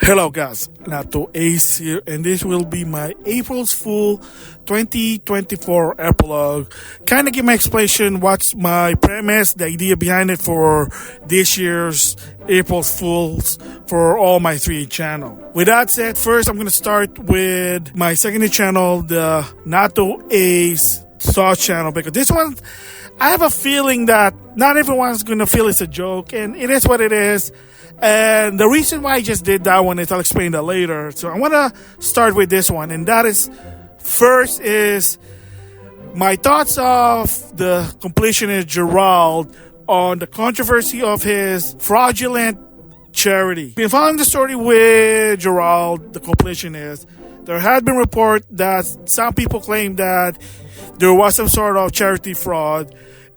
Hello guys, NautoAis here, and this will be my April's Fool 2024 epilogue. Kind of give my explanation, what's my premise, the idea behind it for this year's April's Fools for all my 3 channel. With that said, first I'm going to start with my secondary channel, the NautoAis Thoughts channel, because this one, I have a feeling that not everyone's going to feel it's a joke, and it is what it is. And the reason why I just did that one is I'll explain that later. So I want to start with this one. And that is, first is my thoughts of the completionist Gerald on the controversy of his fraudulent charity. Been following the story with Gerald, the completionist. There had been report that some people claim that there was some sort of charity fraud.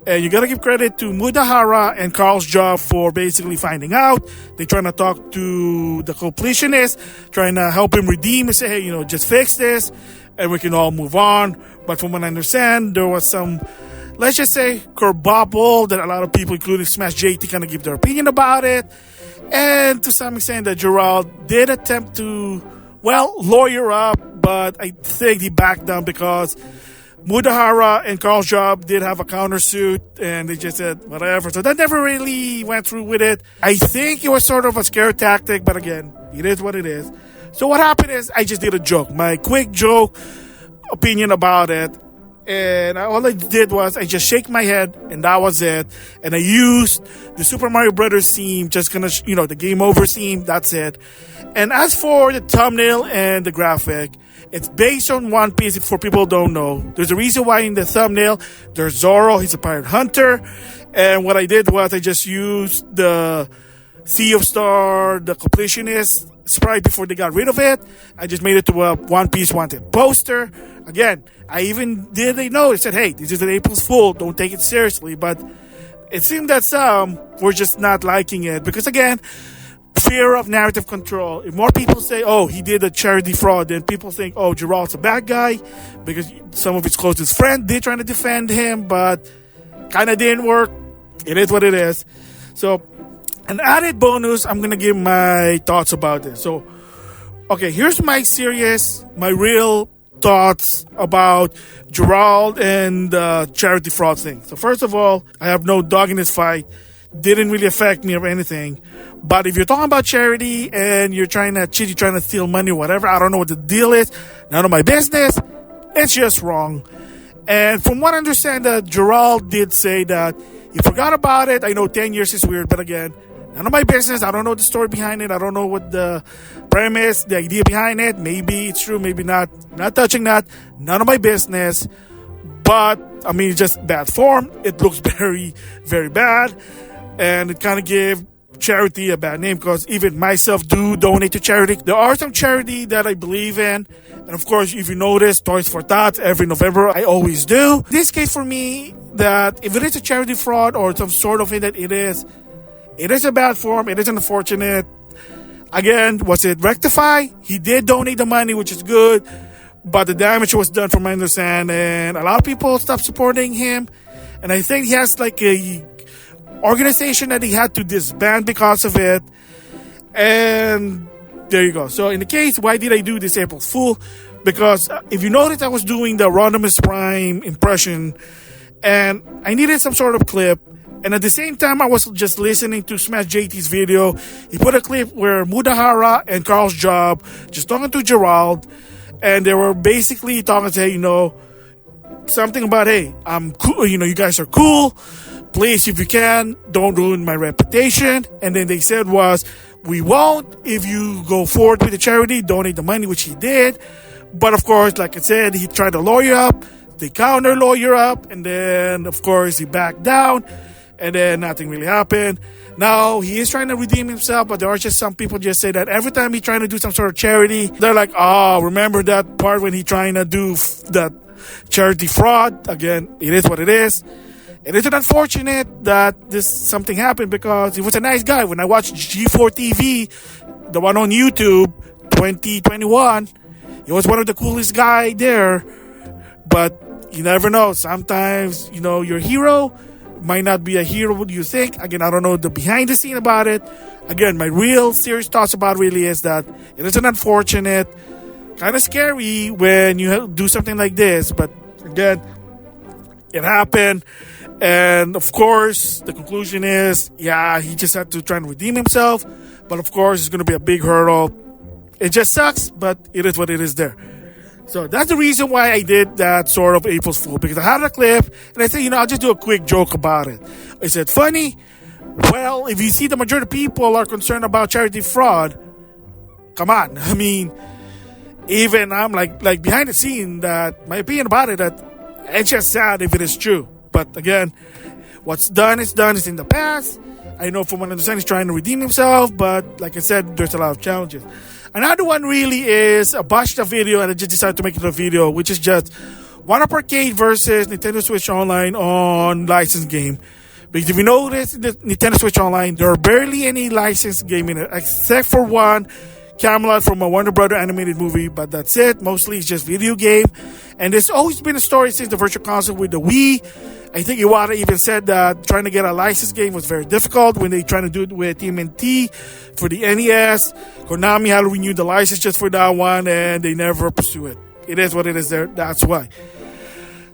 And you gotta give credit to Mudahara and Carl's job for basically finding out. They're trying to talk to the completionist, trying to help him redeem and say, hey, just fix this and we can all move on. But from what I understand, there was some, let's just say, kerbuckle that a lot of people, including Smash JT, kind of give their opinion about it. And to some extent that Gerald did attempt to, lawyer up, but I think he backed down because Mudahara and Carl's job did have a countersuit, and they just said whatever. So that never really went through with it. I think it was sort of a scare tactic, but again, it is what it is. So what happened is I just did a joke, my quick joke opinion about it. And all I did was I just shake my head, and that was it. And I used the Super Mario Brothers theme, just gonna, the Game Over theme, that's it. And as for the thumbnail and the graphic, it's based on One Piece, for people who don't know. There's a reason why in the thumbnail, there's Zoro, he's a pirate hunter. And what I did was I just used the Sea of Star, the Completionist sprite before they got rid of it. I just made it to a One Piece Wanted poster. Again, I even did a note. I said, hey, this is an April's Fool, don't take it seriously. But it seemed that some were just not liking it because, again, fear of narrative control. If more people say, oh, he did a charity fraud, then people think, oh, Gerald's a bad guy because some of his closest friends did try to defend him, but kind of didn't work. It is what it is. So, an added bonus, I'm going to give my thoughts about this. So, okay, here's my real thoughts about Gerald and the charity fraud thing. So, first of all, I have no dog in this fight. Didn't really affect me or anything. But if you're talking about charity and you're trying to cheat, you're trying to steal money or whatever, I don't know what the deal is. None of my business. It's just wrong. And from what I understand, Gerald did say that he forgot about it. I know 10 years is weird, but again, none of my business. I don't know the story behind it. I don't know what the premise, the idea behind it. Maybe it's true, maybe not. Not touching that. None of my business. But, it's just bad form. It looks very, very bad. And it kind of gave charity a bad name because even myself do donate to charity. There are some charity that I believe in. And of course, if you notice, Toys for Tots, every November, I always do. This case for me, that if it is a charity fraud or some sort of thing that it is a bad form. It is unfortunate. Again, was it rectified? He did donate the money, which is good. But the damage was done from my understanding. And a lot of people stopped supporting him. And I think he has like a organization that he had to disband because of it. And there you go. So in the case, why did I do this April's Fool? Because if you notice, I was doing the Rodimus Prime impression. And I needed some sort of clip. And at the same time, I was just listening to Smash JT's video. He put a clip where Mudahara and Carl's job just talking to Gerald. And they were basically talking to, something about, hey, I'm cool. You guys are cool. Please, if you can, don't ruin my reputation. And then they said was, we won't if you go forward with the charity, donate the money, which he did. But of course, like I said, he tried to lawyer up. They counter lawyer up. And then, of course, he backed down. And then nothing really happened. Now, he is trying to redeem himself, but there are just some people just say that every time he's trying to do some sort of charity, they're like, oh, remember that part when he's trying to do that charity fraud? Again, it is what it is. It is unfortunate that something happened because he was a nice guy. When I watched G4 TV, the one on YouTube, 2021, he was one of the coolest guys there. But you never know. Sometimes, your hero might not be a hero what you think. Again, I don't know the behind the scene about it. Again, my real serious thoughts about really is that it is an unfortunate, kind of scary when you do something like this. But again, it happened. And of course, the conclusion is, yeah, he just had to try and redeem himself. But of course, it's going to be a big hurdle. It just sucks, but it is what it is there. So that's the reason why I did that sort of April's Fool, because I had a clip and I said, I'll just do a quick joke about it. I said, funny? Well, if you see the majority of people are concerned about charity fraud, come on. I mean, even I'm like behind the scene that my opinion about it, that it's just sad if it is true. But again, what's done is done. It's in the past. I know from what I understand he's trying to redeem himself, but like I said, there's a lot of challenges. Another one really is a botched video, and I just decided to make it a video, which is just One Up Arcade versus Nintendo Switch Online on licensed game. Because if you notice, the Nintendo Switch Online, there are barely any licensed game in it, except for one, Camelot from a Warner Brother animated movie, but that's it. Mostly it's just video game. And there's always been a story since the Virtual Console with the Wii. I think Iwata even said that trying to get a licensed game was very difficult when they trying to do it with TMNT for the NES. Konami had to renew the license just for that one, and they never pursue it. It is what it is there. That's why.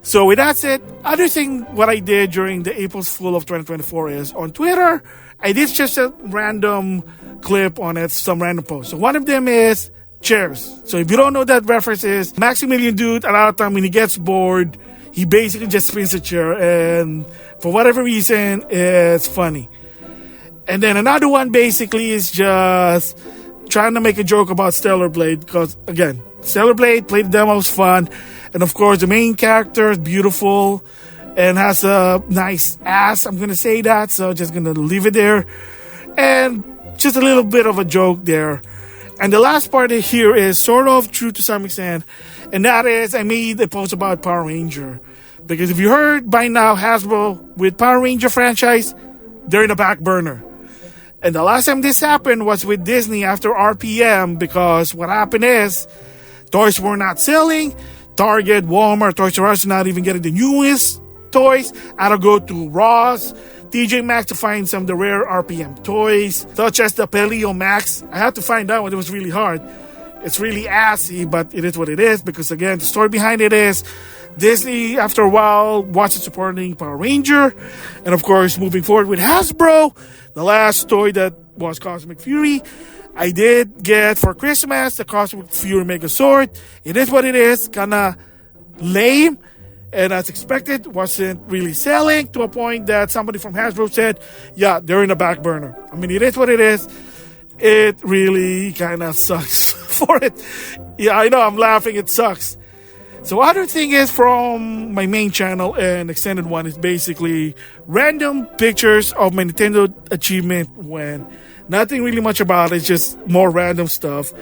So with that said, other thing what I did during the April's Fool of 2024 is on Twitter, I did just a random clip on it, some random post. So one of them is chairs. So if you don't know that reference is, Maximilian dude, a lot of time when he gets bored, he basically just spins a chair, and for whatever reason, it's funny. And then another one basically is just trying to make a joke about Stellar Blade, because again, Stellar Blade, played the demo, was fun. And of course, the main character is beautiful and has a nice ass. I'm going to say that, so just going to leave it there. And just a little bit of a joke there. And the last part here is sort of true to some extent. And that is, I made a post about Power Ranger. Because if you heard by now, Hasbro with Power Ranger franchise, they're in the back burner. And the last time this happened was with Disney after RPM, because what happened is, toys were not selling. Target, Walmart, Toys R Us not even getting the newest toys. I had to go to Ross, TJ Maxx to find some of the rare RPM toys, such as the Paleo Max. I had to find out what it was really hard. It's really assy, but it is what it is, because again, the story behind it is Disney, after a while, wasn't supporting Power Ranger. And of course, moving forward with Hasbro, the last toy that was Cosmic Fury, I did get for Christmas the Cosmic Fury Mega Sword. It is what it is, kinda lame, and as expected, wasn't really selling, to a point that somebody from Hasbro said, yeah, they're in the back burner. I mean, it is what it is. It really kinda sucks for it. Yeah, I know, I'm laughing, it sucks. So other thing is from my main channel and extended one is basically random pictures of my Nintendo achievement when nothing really much about it, it's just more random stuff.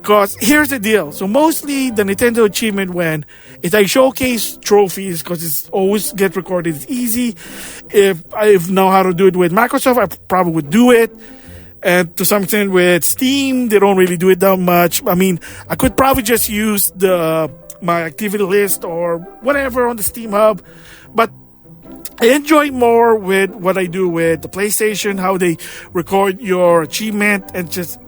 Because here's the deal. So mostly the Nintendo achievement when is I showcase trophies, because it's always get recorded. It's easy. If I know how to do it with Microsoft, I probably would do it. And to some extent with Steam, they don't really do it that much. I mean, I could probably just use my activity list or whatever on the Steam Hub. But I enjoy more with what I do with the PlayStation, how they record your achievement and just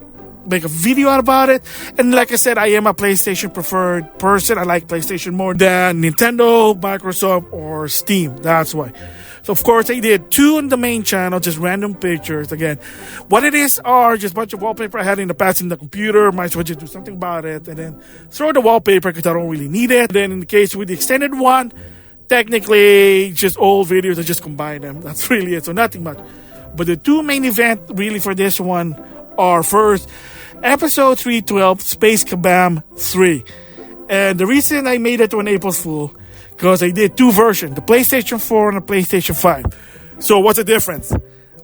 make a video out about it. And like I said, I am a PlayStation preferred person. I like PlayStation more than Nintendo, Microsoft, or Steam. That's why. So of course I did 2 on the main channel, just random pictures. Again, what it is are just a bunch of wallpaper I had in the past in the computer. Might as well just do something about it and then throw the wallpaper because I don't really need it. Then in the case with the extended one, technically just old videos, I just combine them. That's really it. So nothing much. But the 2 main events really for this one are first, episode 312, Space Kabam 3. And the reason I made it to an April's Fool, because I did 2 versions, the PlayStation 4 and the PlayStation 5. So what's the difference?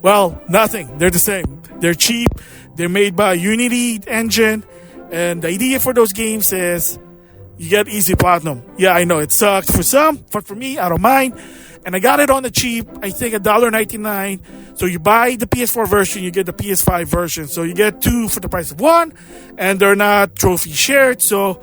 Well, nothing. They're the same. They're cheap. They're made by Unity engine. And the idea for those games is you get easy platinum. Yeah, I know it sucks for some, but for me, I don't mind. And I got it on the cheap, I think $1.99. So you buy the PS4 version, you get the PS5 version. So you get 2 for the price of 1. And they're not trophy shared, so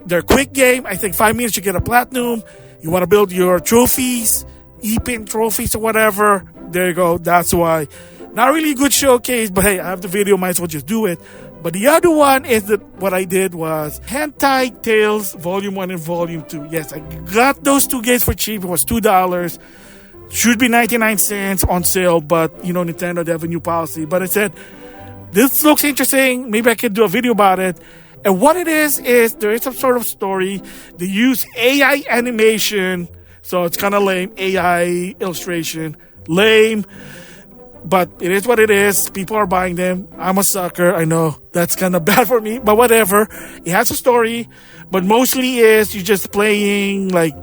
they're quick game. I think 5 minutes you get a platinum. You want to build your trophies, E-Pin trophies or whatever. There you go. That's why. Not really a good showcase, but hey, I have the video, might as well just do it. But the other one is that what I did was Hentai Tales Volume 1 and Volume 2. Yes, I got those 2 games for cheap. It was $2. Should be 99 cents on sale, but Nintendo, they have a new policy. But I said, this looks interesting. Maybe I could do a video about it. And what it is there is some sort of story. They use AI animation. So it's kind of lame. AI illustration. Lame. But it is what it is. People are buying them. I'm a sucker. I know that's kind of bad for me, but whatever. It has a story, but mostly is you just playing, like,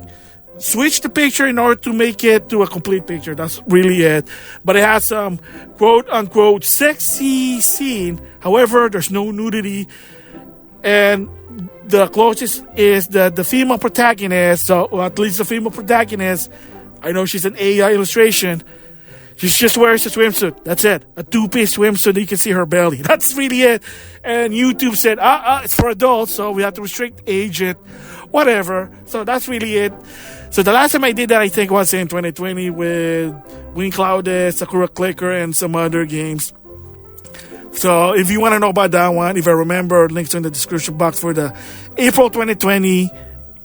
switch the picture in order to make it to a complete picture. That's really it. But it has some quote unquote sexy scene. However, there's no nudity. And the closest is the female protagonist. So, or at least the female protagonist. I know she's an AI illustration. She just wears a swimsuit. That's it. A 2-piece swimsuit. You can see her belly. That's really it. And YouTube said, it's for adults, so we have to restrict age it. Whatever. So that's really it. So the last time I did that, I think, was in 2020 with Wing Clouded, Sakura Clicker, and some other games. So if you want to know about that one, if I remember, links in the description box for the April 2020.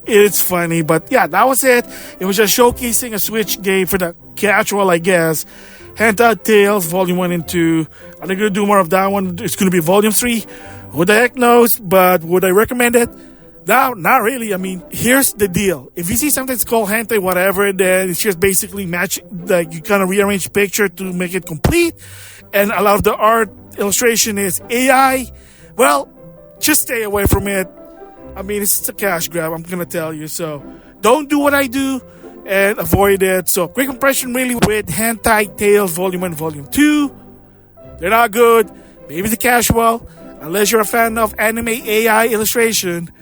It's funny, but yeah, that was it. It was just showcasing a Switch game for the casual, I guess. Hentai Tales Volume 1 and 2. Are they going to do more of that one? It's going to be Volume 3. Who the heck knows? But would I recommend it? No, not really. I mean, here's the deal. If you see something that's called hentai, whatever, then it's just basically like you kind of rearrange picture to make it complete. And a lot of the art illustration is AI. Well, just stay away from it. I mean, it's just a cash grab, I'm going to tell you. So, don't do what I do and avoid it. So, quick impression really with Hentai Tales Volume 1 Volume 2. They're not good. Maybe the casual. Unless you're a fan of anime AI illustration,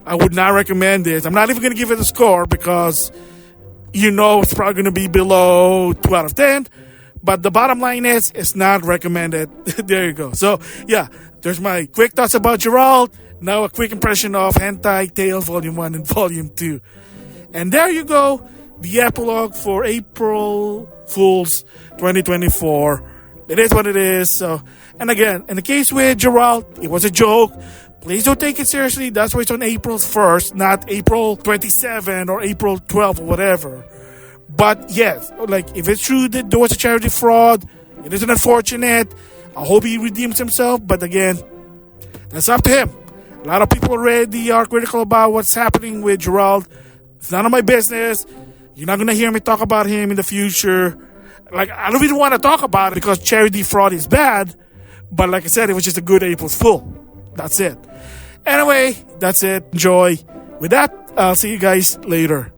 I would not recommend it. I'm not even going to give it a score because it's probably going to be below 2 out of 10. But the bottom line is, it's not recommended. There you go. So, yeah, there's my quick thoughts about Gerald. Now a quick impression of Hentai Tales Volume 1 and Volume 2. And there you go, the epilogue for April Fools 2024. It is what it is. So, and again, in the case with Gerald, it was a joke. Please don't take it seriously. That's why it's on April 1st, not April 27 or April 12 or whatever. But yes, like if it's true that there was a charity fraud, it is unfortunate. I hope he redeems himself. But again, that's up to him. A lot of people already are critical about what's happening with Gerald. It's none of my business. You're not going to hear me talk about him in the future. Like, I don't even want to talk about it because charity fraud is bad. But like I said, it was just a good April Fool. That's it. Anyway, that's it. Enjoy. With that, I'll see you guys later.